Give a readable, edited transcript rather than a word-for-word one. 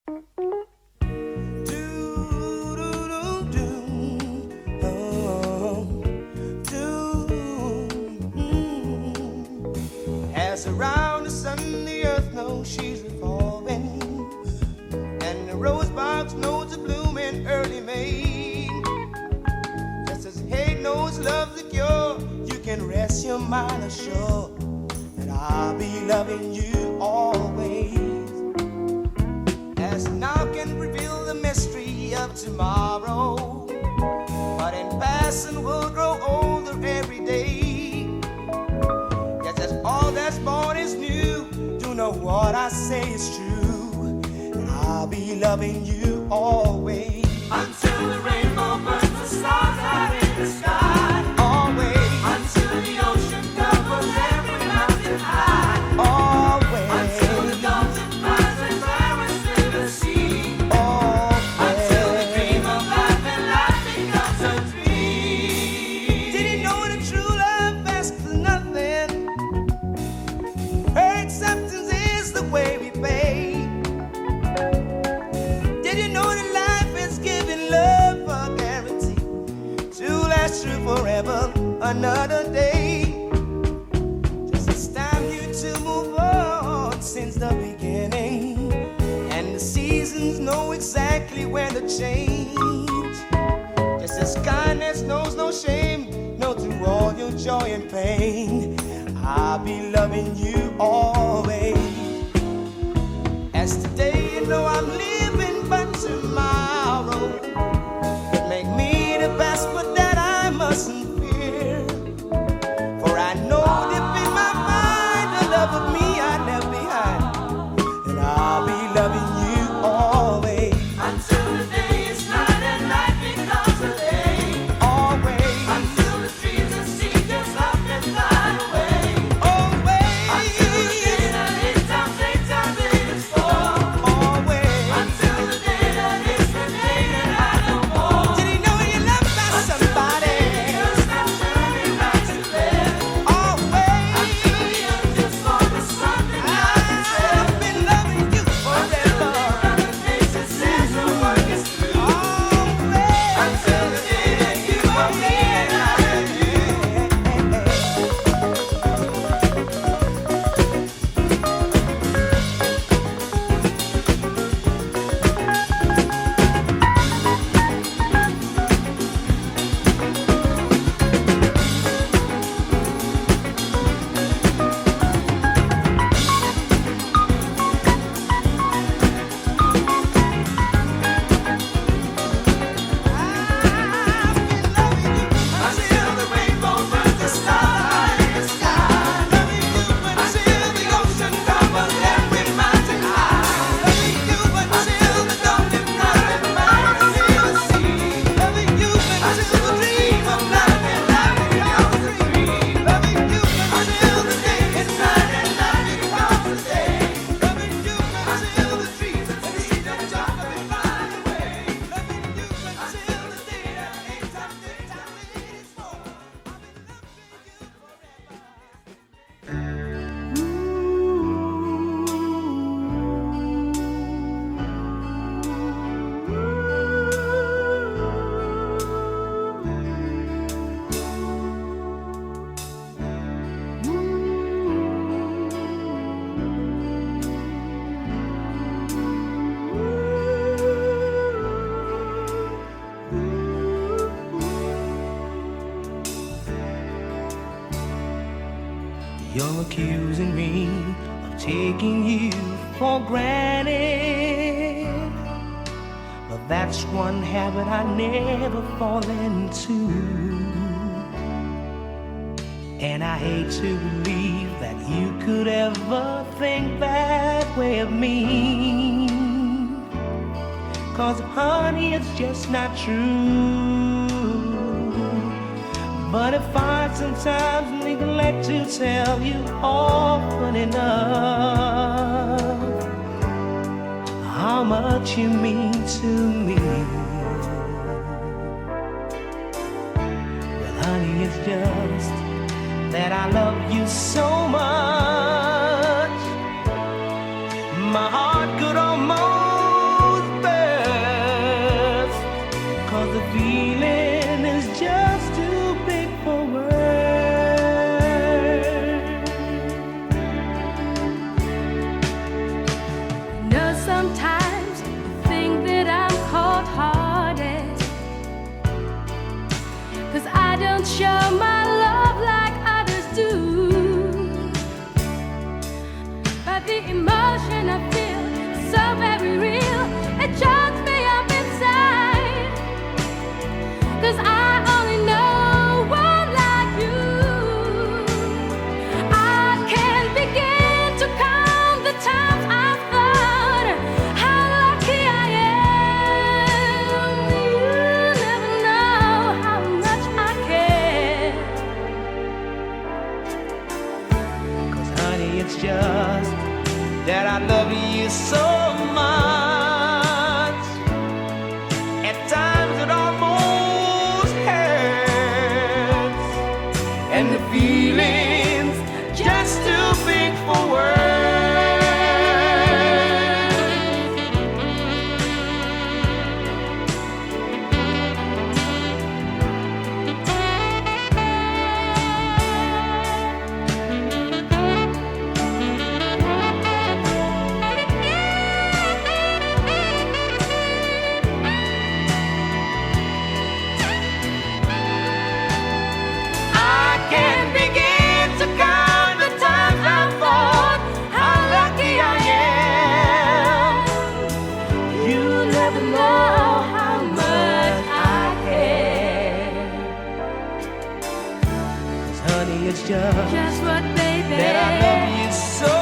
As around the sun, the earth knows she's revolving, and the rosebuds know to bloom in early May. Just as hate knows love's the cure, you can rest your mind assured that I'll be loving you always. As now can reveal the mystery of tomorrow, but in passing we'll grow older every day. Yes, as all that's born is new, do know what I say is true, and I'll be loving you always. Until the rainbow burns the stars out in the sky. Always. Until the ocean covers every mountain high. Always. Until the dolphin flies and flowers through the sea. Always. Until the dream of life and life becomes a dream. Did you know that true love asks for nothing? Her acceptance is the way we pay. Did you know that life is giving love a guarantee to last through forever another day? Just it's time you to move on since the beginning, and the seasons know exactly when to change. Just as kindness knows no shame, know through all your joy and pain, I'll be loving you always. As today you know I'm living, but tomorrow could make me the best, but that I mustn't fear. For I know deep in my mind the love of me I left behind, and I'll be loving you always. Until the day is night and night becomes a day. Always. Until the trees and sea just up and fly away. Always. Until the day that eight times eight is four. Always. Until the day that is the day that I know more. Did you know you loved by somebody? Just stop turning right to left. Always. Until the earth just forms something like itself. I've been loving you forever. Other faces says the work is through. Always. Until the day that you are me and I am you. Until the rainbow burns the stars in the sky. Until the ocean covers every mountain high. Until the dolphin flies and flowers through the sea. Until the dream of life and life becomes a dream. Until the day is night and night becomes a day. Until the trees and sea just jump and fly away. Until the day that eight times eight is four. You're accusing me of taking you for granted, but that's one habit I never fall into. And I hate to believe that you could ever think that way of me, 'cause honey, it's just not true. But if I sometimes neglect to tell you often enough how much you mean to me, well, honey, it's just that I love you so much. My heart could almost can't show my love like others do, but the emotion I feel is so very real. It chokes me up inside, 'cause I only know one like you. I can't begin to count the times I've thought how lucky I am. You never know how much I care. 'Cause honey, it's just that I love you so much. At times it almost hurts, and the feeling's just too big for words. I can't begin to count the times I've thought how lucky I am. You never know how much I care. 'Cause honey, it's just Just what, baby? that I love you so